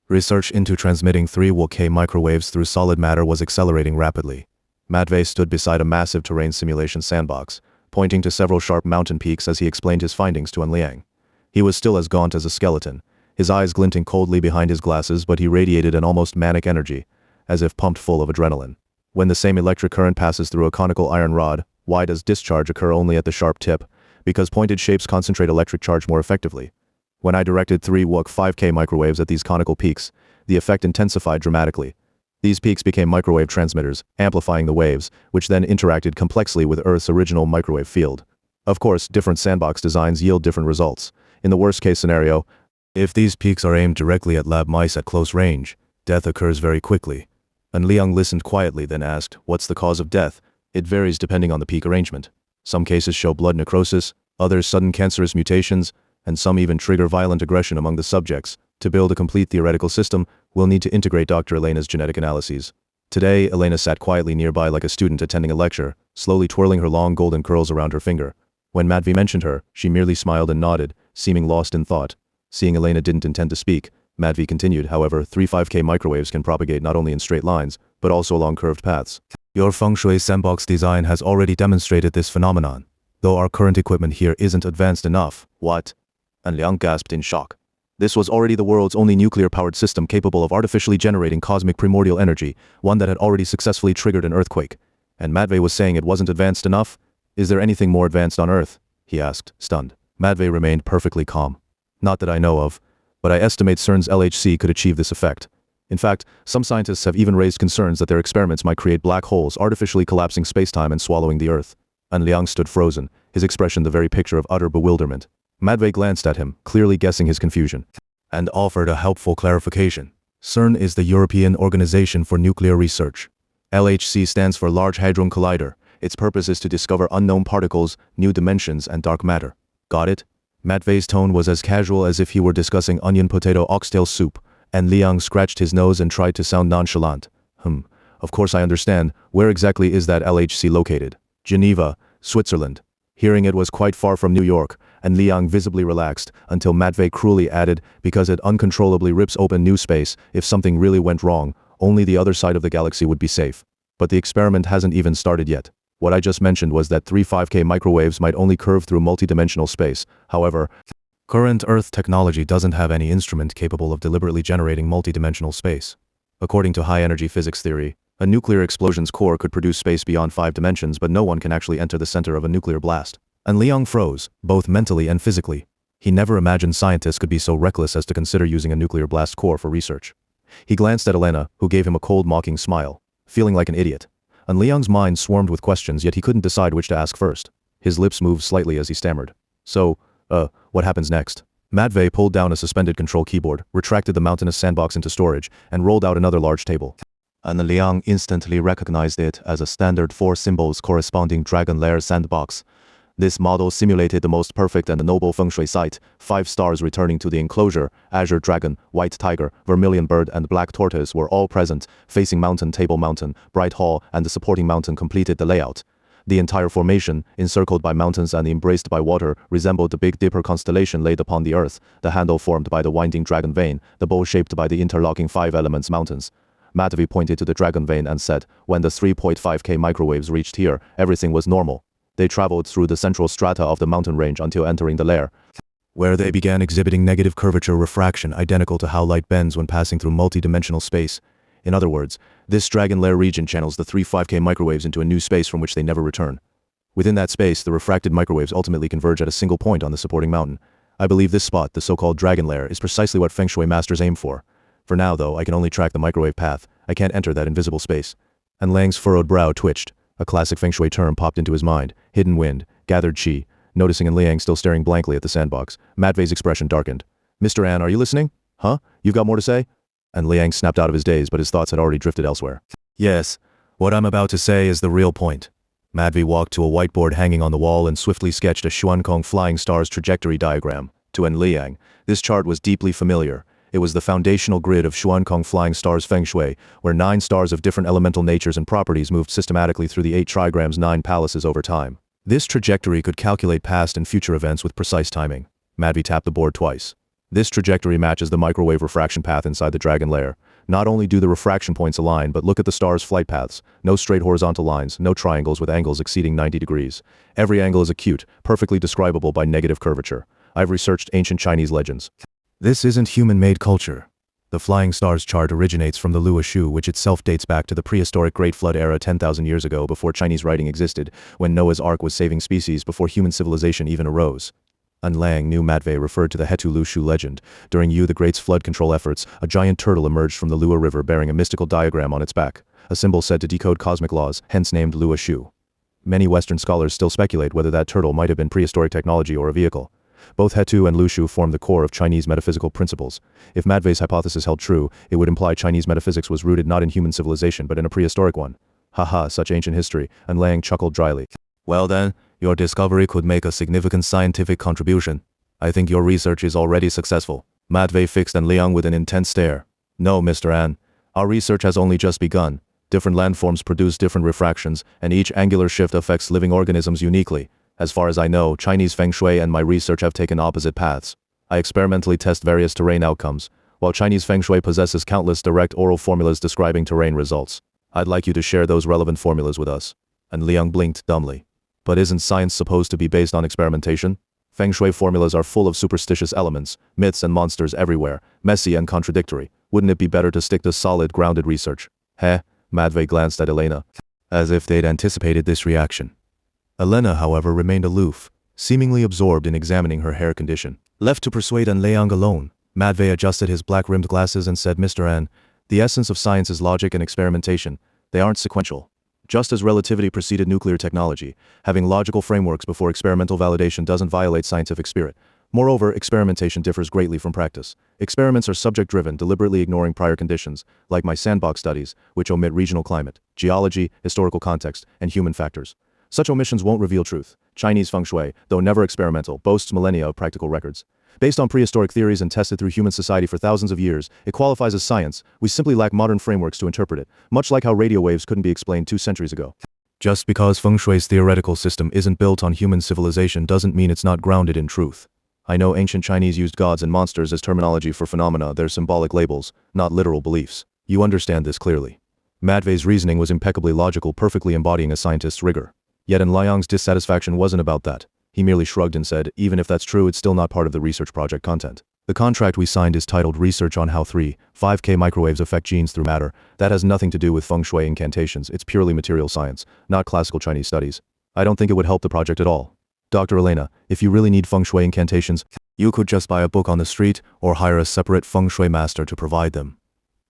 Research into transmitting 3-K microwaves through solid matter was accelerating rapidly. Matvey stood beside a massive terrain simulation sandbox, pointing to several sharp mountain peaks as he explained his findings to An Liang. He was still as gaunt as a skeleton, his eyes glinting coldly behind his glasses, but he radiated an almost manic energy, as if pumped full of adrenaline. When the same electric current passes through a conical iron rod, why does discharge occur only at the sharp tip? Because pointed shapes concentrate electric charge more effectively. When I directed 3-5K microwaves at these conical peaks, the effect intensified dramatically. These peaks became microwave transmitters, amplifying the waves, which then interacted complexly with Earth's original microwave field. Of course, different sandbox designs yield different results. In the worst-case scenario, if these peaks are aimed directly at lab mice at close range, death occurs very quickly. And Liang listened quietly, then asked, "What's the cause of death?" It varies depending on the peak arrangement. Some cases show blood necrosis, others sudden cancerous mutations, and some even trigger violent aggression among the subjects. To build a complete theoretical system, we'll need to integrate Dr. Elena's genetic analyses. Today, Elena sat quietly nearby like a student attending a lecture, slowly twirling her long golden curls around her finger. When Matvey mentioned her, she merely smiled and nodded, seeming lost in thought. Seeing Elena didn't intend to speak, Matvey continued, however, 3-5K microwaves can propagate not only in straight lines, but also along curved paths. Your Feng Shui sandbox design has already demonstrated this phenomenon, though our current equipment here isn't advanced enough. What? And Liang gasped in shock. This was already the world's only nuclear-powered system capable of artificially generating cosmic primordial energy, one that had already successfully triggered an earthquake. And Matvey was saying it wasn't advanced enough? Is there anything more advanced on Earth? He asked, stunned. Matvey remained perfectly calm. Not that I know of, but I estimate CERN's LHC could achieve this effect. In fact, some scientists have even raised concerns that their experiments might create black holes artificially collapsing spacetime and swallowing the Earth. And Liang stood frozen, his expression the very picture of utter bewilderment. Matvey glanced at him, clearly guessing his confusion, and offered a helpful clarification. CERN is the European Organization for Nuclear Research. LHC stands for Large Hadron Collider. Its purpose is to discover unknown particles, new dimensions, and dark matter. Got it? Matvey's tone was as casual as if he were discussing onion potato oxtail soup, and Liang scratched his nose and tried to sound nonchalant. Of course I understand. Where exactly is that LHC located? Geneva, Switzerland. Hearing it was quite far from New York, and Liang visibly relaxed, until Matvey cruelly added, because it uncontrollably rips open new space. If something really went wrong, only the other side of the galaxy would be safe. But the experiment hasn't even started yet. What I just mentioned was that 3-5K microwaves might only curve through multidimensional space. However, current Earth technology doesn't have any instrument capable of deliberately generating multidimensional space. According to high-energy physics theory, a nuclear explosion's core could produce space beyond 5 dimensions, but no one can actually enter the center of a nuclear blast. And Liang froze, both mentally and physically. He never imagined scientists could be so reckless as to consider using a nuclear blast core for research. He glanced at Elena, who gave him a cold, mocking smile, feeling like an idiot. And Liang's mind swarmed with questions, yet he couldn't decide which to ask first. His lips moved slightly as he stammered. So, what happens next? Matvey pulled down a suspended control keyboard, retracted the mountainous sandbox into storage, and rolled out another large table. And Liang instantly recognized it as a standard 4 symbols corresponding dragon lair sandbox. This model simulated the most perfect and noble feng shui site, 5 stars returning to the enclosure, azure dragon, white tiger, vermilion bird and black tortoise were all present, facing mountain, table mountain, bright hall and the supporting mountain completed the layout. The entire formation, encircled by mountains and embraced by water, resembled the Big Dipper constellation laid upon the earth, the handle formed by the winding dragon vein, the bowl shaped by the interlocking 5 elements mountains. Matvey pointed to the dragon vein and said, when the 3.5K microwaves reached here, everything was normal. They traveled through the central strata of the mountain range until entering the lair, where they began exhibiting negative curvature refraction identical to how light bends when passing through multi-dimensional space. In other words, this dragon lair region channels the 3.5K microwaves into a new space from which they never return. Within that space, the refracted microwaves ultimately converge at a single point on the supporting mountain. I believe this spot, the so-called dragon lair, is precisely what Feng Shui masters aim for. For now, though, I can only track the microwave path. I can't enter that invisible space. And Lang's furrowed brow twitched. A classic Feng Shui term popped into his mind, hidden wind, gathered qi. Noticing Liang still staring blankly at the sandbox, Matvey's expression darkened. Mr. An, are you listening? Huh? You've got more to say? And Liang snapped out of his daze, but his thoughts had already drifted elsewhere. Yes, what I'm about to say is the real point. Matvey walked to a whiteboard hanging on the wall and swiftly sketched a Xuankong flying star's trajectory diagram. To En Liang, this chart was deeply familiar. It was the foundational grid of Xuankong flying stars Feng Shui, where 9 stars of different elemental natures and properties moved systematically through the 8 trigrams 9 palaces over time. This trajectory could calculate past and future events with precise timing. Matvey tapped the board twice. This trajectory matches the microwave refraction path inside the dragon lair. Not only do the refraction points align, but look at the stars' flight paths. No straight horizontal lines, no triangles with angles exceeding 90 degrees. Every angle is acute, perfectly describable by negative curvature. I've researched ancient Chinese legends. This isn't human-made culture. The flying stars chart originates from the Lua Shu, which itself dates back to the prehistoric Great Flood era 10,000 years ago, before Chinese writing existed, when Noah's Ark was saving species before human civilization even arose. An Lang knew Matvey referred to the Hetu Lu Shu legend. During Yu the Great's flood control efforts, a giant turtle emerged from the Lua River bearing a mystical diagram on its back, a symbol said to decode cosmic laws, hence named Lua Shu. Many Western scholars still speculate whether that turtle might have been prehistoric technology or a vehicle. Both Hetu and Lu Shu form the core of Chinese metaphysical principles. If Matvey's hypothesis held true, it would imply Chinese metaphysics was rooted not in human civilization but in a prehistoric one. Haha, such ancient history, and Lang chuckled dryly. Well then, your discovery could make a significant scientific contribution. I think your research is already successful. Matvey fixed An Liang with an intense stare. No, Mr. An. Our research has only just begun. Different landforms produce different refractions, and each angular shift affects living organisms uniquely. As far as I know, Chinese Feng Shui and my research have taken opposite paths. I experimentally test various terrain outcomes, while Chinese Feng Shui possesses countless direct oral formulas describing terrain results. I'd like you to share those relevant formulas with us. And Liang blinked dumbly. But isn't science supposed to be based on experimentation? Feng Shui formulas are full of superstitious elements, myths and monsters everywhere, messy and contradictory. Wouldn't it be better to stick to solid, grounded research? Heh? Matvey glanced at Elena, as if they'd anticipated this reaction. Elena, however, remained aloof, seemingly absorbed in examining her hair condition. Left to persuade An Liang alone, Matvey adjusted his black-rimmed glasses and said, Mr. An, the essence of science is logic and experimentation. They aren't sequential. Just as relativity preceded nuclear technology, having logical frameworks before experimental validation doesn't violate scientific spirit. Moreover, experimentation differs greatly from practice. Experiments are subject-driven, deliberately ignoring prior conditions, like my sandbox studies, which omit regional climate, geology, historical context, and human factors. Such omissions won't reveal truth. Chinese Feng Shui, though never experimental, boasts millennia of practical records. Based on prehistoric theories and tested through human society for thousands of years, it qualifies as science. We simply lack modern frameworks to interpret it, much like how radio waves couldn't be explained 2 centuries ago. Just because Feng Shui's theoretical system isn't built on human civilization doesn't mean it's not grounded in truth. I know ancient Chinese used gods and monsters as terminology for phenomena. They're symbolic labels, not literal beliefs. You understand this clearly. Matvey's reasoning was impeccably logical, perfectly embodying a scientist's rigor. Yet An Liang's dissatisfaction wasn't about that. He merely shrugged and said, even if that's true, it's still not part of the research project content. The contract we signed is titled Research on How 3.5K Microwaves Affect Genes Through Matter. That has nothing to do with Feng Shui incantations. It's purely material science, not classical Chinese studies. I don't think it would help the project at all. Dr. Elena, if you really need Feng Shui incantations, you could just buy a book on the street or hire a separate Feng Shui master to provide them.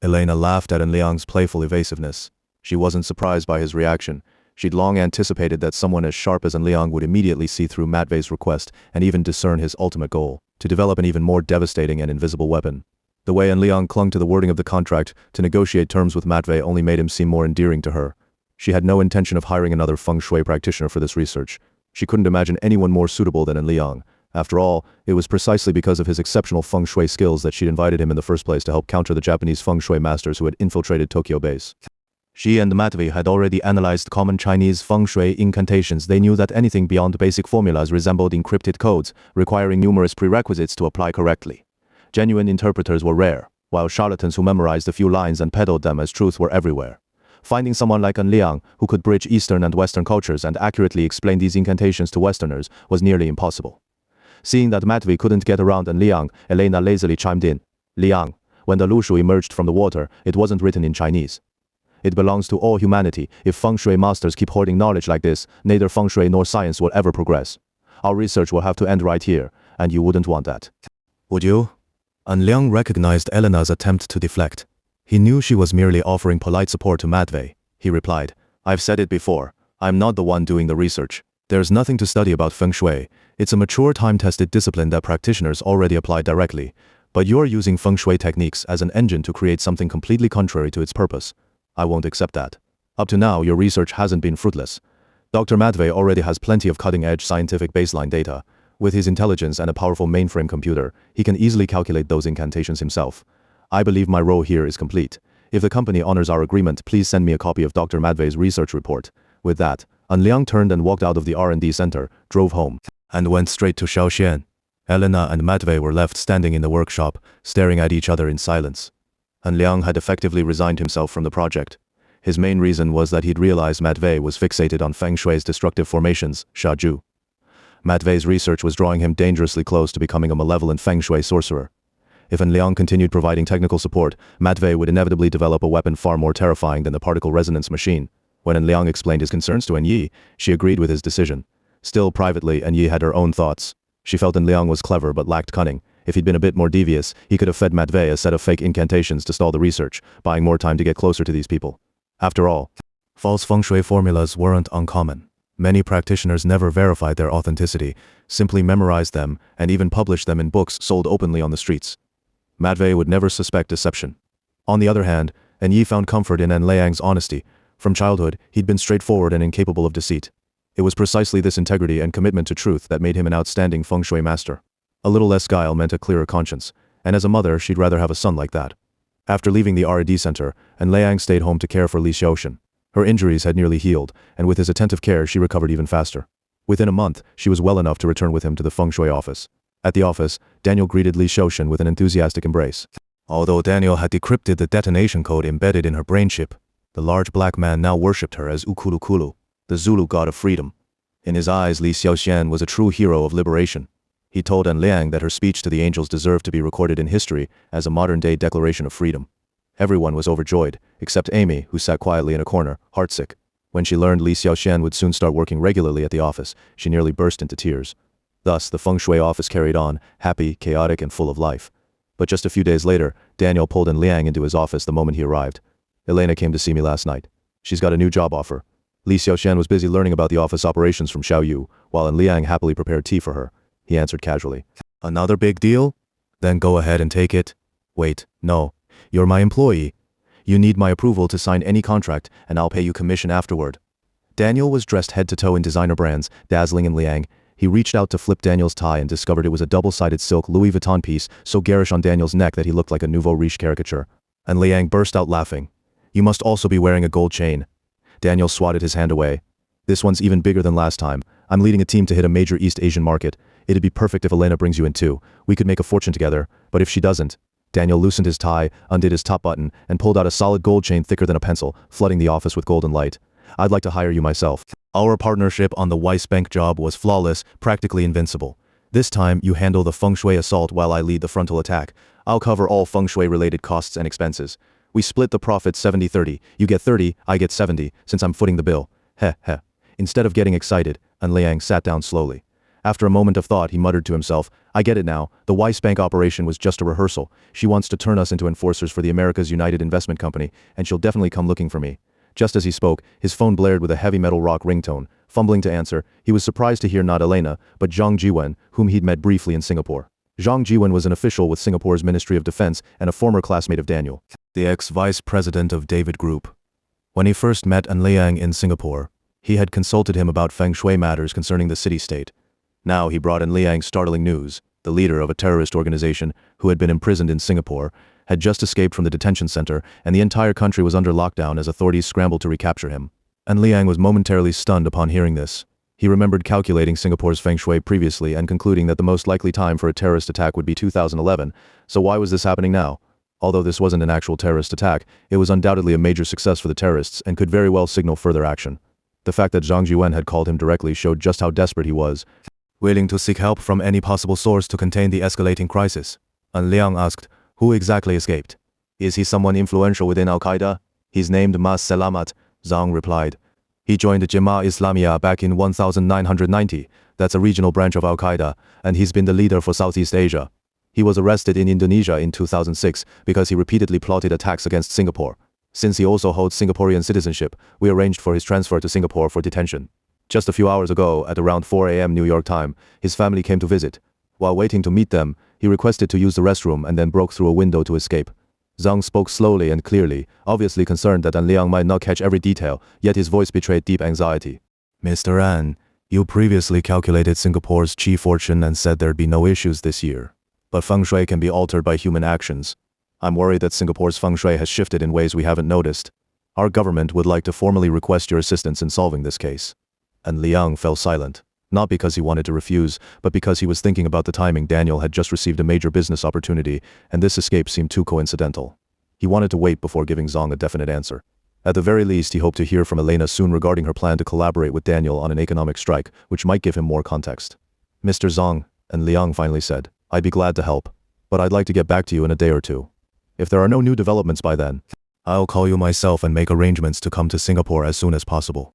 Elena laughed at Liang's playful evasiveness. She wasn't surprised by his reaction. She'd long anticipated that someone as sharp as Liang would immediately see through Matvei's request and even discern his ultimate goal, to develop an even more devastating and invisible weapon. The way Liang clung to the wording of the contract to negotiate terms with Matvei only made him seem more endearing to her. She had no intention of hiring another Feng Shui practitioner for this research. She couldn't imagine anyone more suitable than Liang. After all, it was precisely because of his exceptional Feng Shui skills that she'd invited him in the first place to help counter the Japanese Feng Shui masters who had infiltrated Tokyo base. She and Matvei had already analyzed common Chinese Feng Shui incantations. They knew that anything beyond basic formulas resembled encrypted codes, requiring numerous prerequisites to apply correctly. Genuine interpreters were rare, while charlatans who memorized a few lines and peddled them as truth were everywhere. Finding someone like Liang, who could bridge Eastern and Western cultures and accurately explain these incantations to Westerners, was nearly impossible. Seeing that Matvei couldn't get around Liang, Elena lazily chimed in. Liang, when the Lu Shu emerged from the water, it wasn't written in Chinese. It belongs to all humanity. If Feng Shui masters keep hoarding knowledge like this, neither Feng Shui nor science will ever progress. Our research will have to end right here, and you wouldn't want that. Would you? Liang recognized Elena's attempt to deflect. He knew she was merely offering polite support to Matvei. He replied, I've said it before. I'm not the one doing the research. There's nothing to study about Feng Shui. It's a mature, time-tested discipline that practitioners already apply directly. But you're using Feng Shui techniques as an engine to create something completely contrary to its purpose. I won't accept that. Up to now, your research hasn't been fruitless. Dr. Matvei already has plenty of cutting-edge scientific baseline data. With his intelligence and a powerful mainframe computer, he can easily calculate those incantations himself. I believe my role here is complete. If the company honors our agreement, please send me a copy of Dr. Matvei's research report. With that, Liang turned and walked out of the R&D center, drove home, and went straight to Shaoxian. Elena and Matvei were left standing in the workshop, staring at each other in silence. Liang had effectively resigned himself from the project. His main reason was that he'd realized Matvei was fixated on Feng Shui's destructive formations, Shaju. Matvei's research was drawing him dangerously close to becoming a malevolent Feng Shui sorcerer. If Liang continued providing technical support, Matvei would inevitably develop a weapon far more terrifying than the particle resonance machine. When Liang explained his concerns to Yi, she agreed with his decision. Still privately, Yi had her own thoughts. She felt Liang was clever but lacked cunning. If he'd been a bit more devious, he could have fed Matvei a set of fake incantations to stall the research, buying more time to get closer to these people. After all, false Feng Shui formulas weren't uncommon. Many practitioners never verified their authenticity, simply memorized them, and even published them in books sold openly on the streets. Matvei would never suspect deception. On the other hand, Yi found comfort in Liang's honesty. From childhood, he'd been straightforward and incapable of deceit. It was precisely this integrity and commitment to truth that made him an outstanding Feng Shui master. A little less guile meant a clearer conscience, and as a mother, she'd rather have a son like that. After leaving the R&D center, Liang stayed home to care for Li Xiaoxian. Her injuries had nearly healed, and with his attentive care, she recovered even faster. Within a month, she was well enough to return with him to the Feng Shui office. At the office, Daniel greeted Li Xiaoxian with an enthusiastic embrace. Although Daniel had decrypted the detonation code embedded in her brain chip, the large black man now worshipped her as Ukulukulu, the Zulu god of freedom. In his eyes, Li Xiaoxian was a true hero of liberation. He told Liang that her speech to the angels deserved to be recorded in history as a modern-day declaration of freedom. Everyone was overjoyed, except Amy, who sat quietly in a corner, heartsick. When she learned Li Xiaoxian would soon start working regularly at the office, she nearly burst into tears. Thus, the Feng Shui office carried on, happy, chaotic, and full of life. But just a few days later, Daniel pulled Liang into his office the moment he arrived. Elena came to see me last night. She's got a new job offer. Li Xiaoxian was busy learning about the office operations from Xiao Yu, while Liang happily prepared tea for her. He answered casually. Another big deal? Then go ahead and take it. Wait, no. You're my employee. You need my approval to sign any contract, and I'll pay you commission afterward. Daniel was dressed head to toe in designer brands, dazzling Liang. He reached out to flip Daniel's tie and discovered it was a double-sided silk Louis Vuitton piece, so garish on Daniel's neck that he looked like a nouveau riche caricature. And Liang burst out laughing. You must also be wearing a gold chain. Daniel swatted his hand away. This one's even bigger than last time. I'm leading a team to hit a major East Asian market. It'd be perfect if Elena brings you in too. We could make a fortune together, but if she doesn't... Daniel loosened his tie, undid his top button, and pulled out a solid gold chain thicker than a pencil, flooding the office with golden light. I'd like to hire you myself. Our partnership on the Weiss Bank job was flawless, practically invincible. This time, you handle the Feng Shui assault while I lead the frontal attack. I'll cover all Feng Shui-related costs and expenses. We split the profit 70-30. You get 30, I get 70, since I'm footing the bill. Heh heh. Instead of getting excited, Liang sat down slowly. After a moment of thought, he muttered to himself, I get it now. The Weiss Bank operation was just a rehearsal. She wants to turn us into enforcers for the America's United Investment Company, and she'll definitely come looking for me. Just as he spoke, his phone blared with a heavy metal rock ringtone. Fumbling to answer, he was surprised to hear not Elena, but Zhang Jiwen, whom he'd met briefly in Singapore. Zhang Jiwen was an official with Singapore's Ministry of Defense and a former classmate of Daniel, the ex-vice president of David Group. When he first met An Liang in Singapore, he had consulted him about Feng Shui matters concerning the city-state. Now he brought An Liang startling news. The leader of a terrorist organization, who had been imprisoned in Singapore, had just escaped from the detention center, and the entire country was under lockdown as authorities scrambled to recapture him. An Liang was momentarily stunned upon hearing this. He remembered calculating Singapore's Feng Shui previously and concluding that the most likely time for a terrorist attack would be 2011, so why was this happening now? Although this wasn't an actual terrorist attack, it was undoubtedly a major success for the terrorists and could very well signal further action. The fact that Zhang Jiwen had called him directly showed just how desperate he was, willing to seek help from any possible source to contain the escalating crisis. An Liang asked, who exactly escaped? Is he someone influential within Al-Qaeda? He's named Mas Salamat, Zhang replied. He joined Jemaah Islamiyah back in 1990. That's a regional branch of Al-Qaeda, and he's been the leader for Southeast Asia. He was arrested in Indonesia in 2006 because he repeatedly plotted attacks against Singapore. Since he also holds Singaporean citizenship, we arranged for his transfer to Singapore for detention. Just a few hours ago, at around 4 a.m. New York time, his family came to visit. While waiting to meet them, he requested to use the restroom and then broke through a window to escape. Zhang spoke slowly and clearly, obviously concerned that An Liang might not catch every detail, yet his voice betrayed deep anxiety. Mr. An, you previously calculated Singapore's chi fortune and said there'd be no issues this year. But Feng Shui can be altered by human actions. I'm worried that Singapore's Feng Shui has shifted in ways we haven't noticed. Our government would like to formally request your assistance in solving this case. And Liang fell silent, not because he wanted to refuse, but because he was thinking about the timing. Daniel had just received a major business opportunity, and this escape seemed too coincidental. He wanted to wait before giving Zhang a definite answer. At the very least, he hoped to hear from Elena soon regarding her plan to collaborate with Daniel on an economic strike, which might give him more context. Mr. Zhang, and Liang finally said, I'd be glad to help, but I'd like to get back to you in a day or two. If there are no new developments by then, I'll call you myself and make arrangements to come to Singapore as soon as possible.